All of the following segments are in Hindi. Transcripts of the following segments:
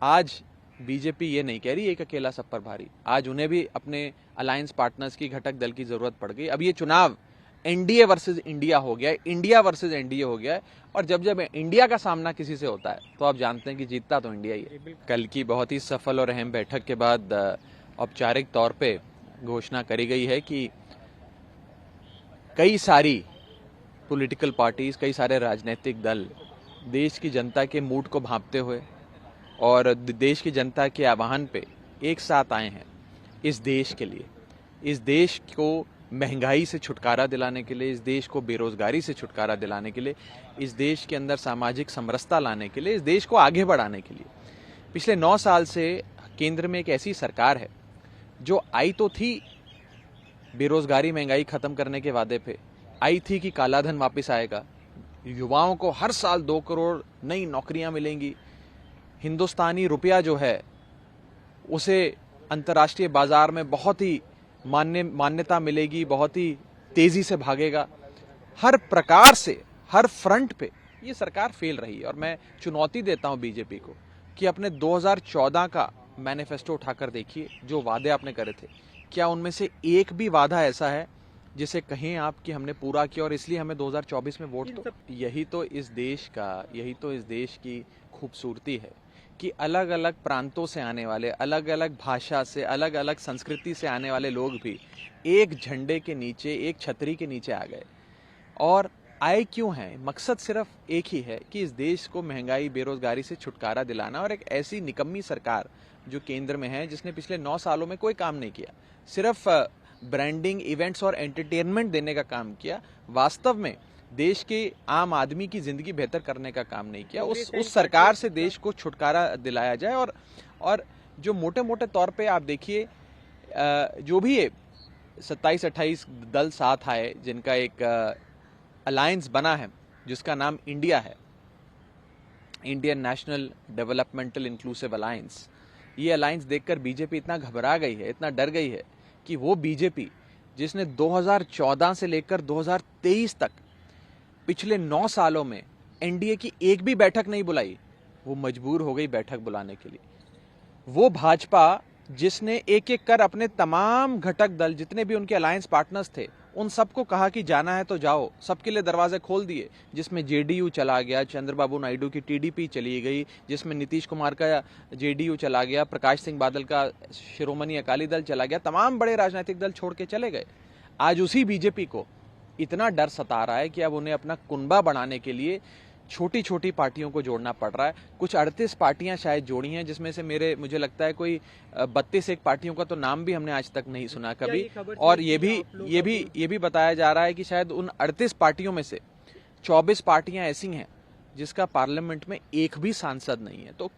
आज बीजेपी ये नहीं कह रही एक अकेला सब पर भारी। आज उन्हें भी अपने अलायंस पार्टनर्स की घटक दल की जरूरत पड़ गई। अब ये चुनाव एनडीए वर्सेस इंडिया हो गया है, इंडिया वर्सेस एनडीए हो गया है। और जब जब इंडिया का सामना किसी से होता है तो आप जानते हैं कि जीतता तो इंडिया ही है। कल की बहुत ही सफल और अहम बैठक के बाद औपचारिक तौर पे घोषणा करी गई है कि कई सारी पॉलिटिकल पार्टीज, कई सारे राजनीतिक दल देश की जनता के मूड को भांपते हुए और देश की जनता के आह्वान पे एक साथ आए हैं इस देश के लिए, इस देश को महंगाई से छुटकारा दिलाने के लिए, इस देश को बेरोजगारी से छुटकारा दिलाने के लिए, इस देश के अंदर सामाजिक समरसता लाने के लिए, इस देश को आगे बढ़ाने के लिए। पिछले 9 साल से केंद्र में एक ऐसी सरकार है जो आई तो थी बेरोजगारी महंगाई खत्म करने के वादे पे, आई थी कि कालाधन वापस आएगा, युवाओं को हर साल 2 करोड़ नई नौकरियां मिलेंगी, हिंदुस्तानी रुपया जो है उसे अंतर्राष्ट्रीय बाजार में बहुत ही मान्यता मिलेगी, बहुत ही तेजी से भागेगा। हर प्रकार से, हर फ्रंट पे ये सरकार फेल रही है। और मैं चुनौती देता हूं बीजेपी को कि अपने 2014 का मैनिफेस्टो उठाकर देखिए, जो वादे आपने करे थे, क्या उनमें से एक भी वादा ऐसा है जिसे कहें आप कि हमने पूरा किया और इसलिए हमें 2024 में वोट दो। यही तो इस देश की खूबसूरती है कि अलग अलग प्रांतों से आने वाले, अलग अलग भाषा से, अलग अलग संस्कृति से आने वाले लोग भी एक झंडे के नीचे, एक छतरी के नीचे आ गए। और आए क्यों हैं? मकसद सिर्फ एक ही है कि इस देश को महंगाई, बेरोजगारी से छुटकारा दिलाना। और एक ऐसी निकम्मी सरकार जो केंद्र में है, जिसने पिछले 9 सालों में कोई काम नहीं किया, सिर्फ ब्रांडिंग, इवेंट्स और एंटरटेनमेंट देने का काम किया, वास्तव में देश के आम आदमी की जिंदगी बेहतर करने का काम नहीं किया। उस सरकार से देश को छुटकारा दिलाया जाए। और जो मोटे मोटे तौर पे आप देखिए, जो भी 27-28 दल साथ आए, जिनका एक अलायंस बना है जिसका नाम इंडिया है, Indian national developmental inclusive alliance. ये अलायंस देखकर बीजेपी इतना घबरा गई है, इतना डर गई है कि वो बीजेपी जिसने 2014 से लेकर 2023 तक पिछले 9 सालों में एनडीए की एक भी बैठक नहीं बुलाई, वो मजबूर हो गई बैठक बुलाने के लिए। वो भाजपा जिसने एक एक कर अपने तमाम घटक दल, जितने भी उनके अलायंस पार्टनर्स थे, उन सबको कहा कि जाना है तो जाओ, सबके लिए दरवाजे खोल दिए, जिसमें जेडीयू चला गया, चंद्रबाबू नायडू की टीडीपी चली गई, जिसमें नीतीश कुमार का जेडीयू चला गया, प्रकाश सिंह बादल का शिरोमणि अकाली दल चला गया, तमाम बड़े राजनीतिक दल छोड़ के चले गए। आज उसी बीजेपी को इतना डर सता रहा है कि अब उन्हें अपना कुनबा बढ़ाने के लिए छोटी छोटी पार्टियों को जोड़ना पड़ रहा है। कुछ 38 पार्टियां शायद जोड़ी हैं, जिसमें से मुझे लगता है कोई 32 पार्टियों का तो नाम भी हमने आज तक नहीं सुना कभी। और ये भी बताया जा रहा है कि शायद उन 38 पार्टियों में से 24 पार्टियां ऐसी हैं जिसका पार्लियामेंट में एक भी सांसद नहीं है। तो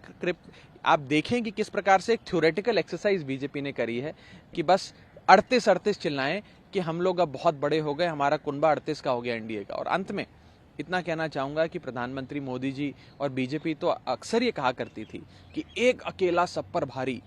आप देखें कि किस प्रकार से एक थ्योरेटिकल एक्सरसाइज बीजेपी ने करी है कि बस 38 चिल्लाएं कि हम लोग अब बहुत बड़े हो गए, हमारा कुनबा 38 का हो गया एनडीए का। और अंत में इतना कहना चाहूंगा कि प्रधानमंत्री मोदी जी और बीजेपी तो अक्सर ये कहा करती थी कि एक अकेला सब पर भारी,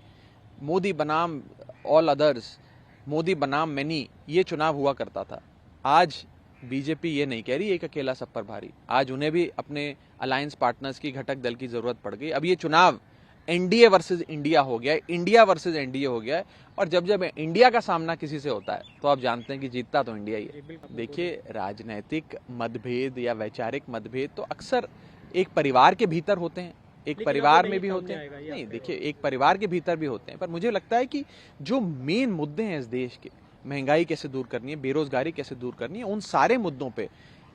मोदी बनाम ऑल अदर्स, मोदी बनाम मैनी, ये चुनाव हुआ करता था। आज बीजेपी ये नहीं कह रही एक अकेला सब पर भारी। आज उन्हें भी अपने अलायंस पार्टनर्स की घटक दल की जरूरत पड़ गई। अब ये चुनाव एनडीए वर्सेस इंडिया हो गया है, इंडिया वर्सेस एनडीए हो गया है। और जब जब इंडिया का सामना किसी से होता है तो आप जानते हैं कि जीतता तो इंडिया ही है। देखिए, राजनीतिक मतभेद या वैचारिक मतभेद तो अक्सर एक परिवार के भीतर होते हैं, एक परिवार में भी होते हैं। नहीं, देखिए, एक परिवार के भीतर भी होते हैं, पर मुझे लगता है कि जो मेन मुद्दे हैं इस देश के, महंगाई कैसे दूर करनी है, बेरोजगारी कैसे दूर करनी है, उन सारे मुद्दों पे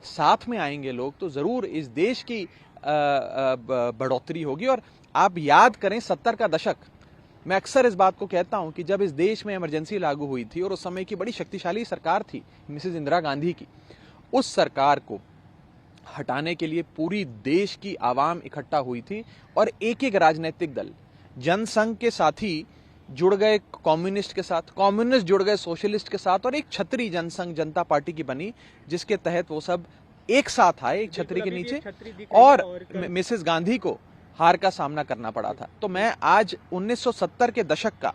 साथ में आएंगे लोग तो जरूर इस देश की बढ़ोतरी होगी। और आप याद करें 70 का दशक, मैं अक्सर इस बात को कहता हूं कि जब इस देश में इमरजेंसी लागू हुई थी और उस समय की बड़ी शक्तिशाली सरकार थी मिसेस इंदिरा गांधी की, उस सरकार को हटाने के लिए पूरी देश की आवाम इकट्ठा हुई थी और एक एक राजनीतिक दल, जनसंघ के साथी जुड़ गए कम्युनिस्ट के साथ, कम्युनिस्ट जुड़ गए सोशलिस्ट के साथ, और एक छतरी जनसंघ जनता पार्टी की बनी जिसके तहत वो सब एक साथ आए एक छतरी के नीचे, और मिसेस गांधी को हार का सामना करना पड़ा था। तो मैं आज 1970 के दशक का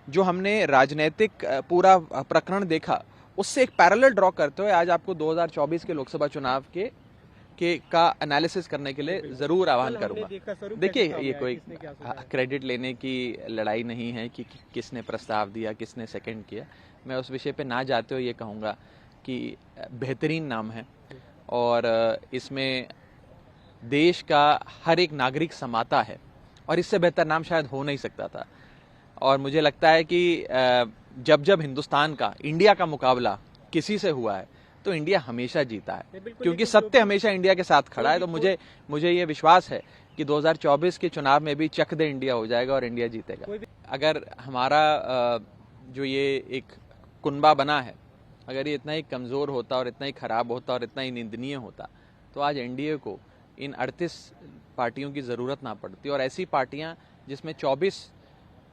जो हमने राजनीतिक पूरा प्रकरण देखा, उससे एक पैरेलल ड्रॉ करते हुए आज आपको 2024 के लोकसभा चुनाव के का एनालिसिस करने के लिए जरूर आह्वान करूंगा। देखिए, ये कोई क्रेडिट लेने की लड़ाई नहीं है कि किसने प्रस्ताव दिया, किसने सेकंड किया। मैं उस विषय पे ना जाते हुए ये कहूँगा कि बेहतरीन नाम है और इसमें देश का हर एक नागरिक समाता है और इससे बेहतर नाम शायद हो नहीं सकता था। और मुझे लगता है कि जब जब हिंदुस्तान का, इंडिया का मुकाबला किसी से हुआ है तो इंडिया हमेशा जीता है, क्योंकि सत्य हमेशा इंडिया के साथ खड़ा है। तो मुझे ये विश्वास है कि 2024 के चुनाव में भी चक दे इंडिया हो जाएगा और इंडिया जीतेगा। अगर हमारा जो ये एक कुनबा बना है, अगर ये इतना ही कमज़ोर होता और इतना ही ख़राब होता और इतना ही निंदनीय होता तो आज एनडीए को इन 38 पार्टियों की ज़रूरत ना पड़ती। और ऐसी पार्टियां जिसमें 24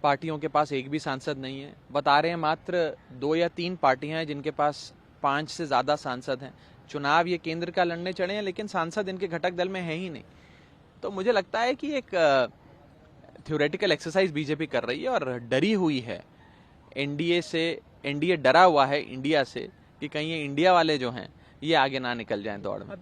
पार्टियों के पास एक भी सांसद नहीं है, बता रहे हैं मात्र 2 या 3 पार्टियां हैं जिनके पास 5 से ज़्यादा सांसद हैं। चुनाव ये केंद्र का लड़ने चढ़े हैं लेकिन सांसद इनके घटक दल में है ही नहीं। तो मुझे लगता है कि एक थ्योरेटिकल एक्सरसाइज बीजेपी कर रही है और डरी हुई है एनडीए से। एनडीए डरा हुआ है इंडिया से कि कहीं ये इंडिया वाले जो हैं ये आगे ना निकल जाएं दौड़ में।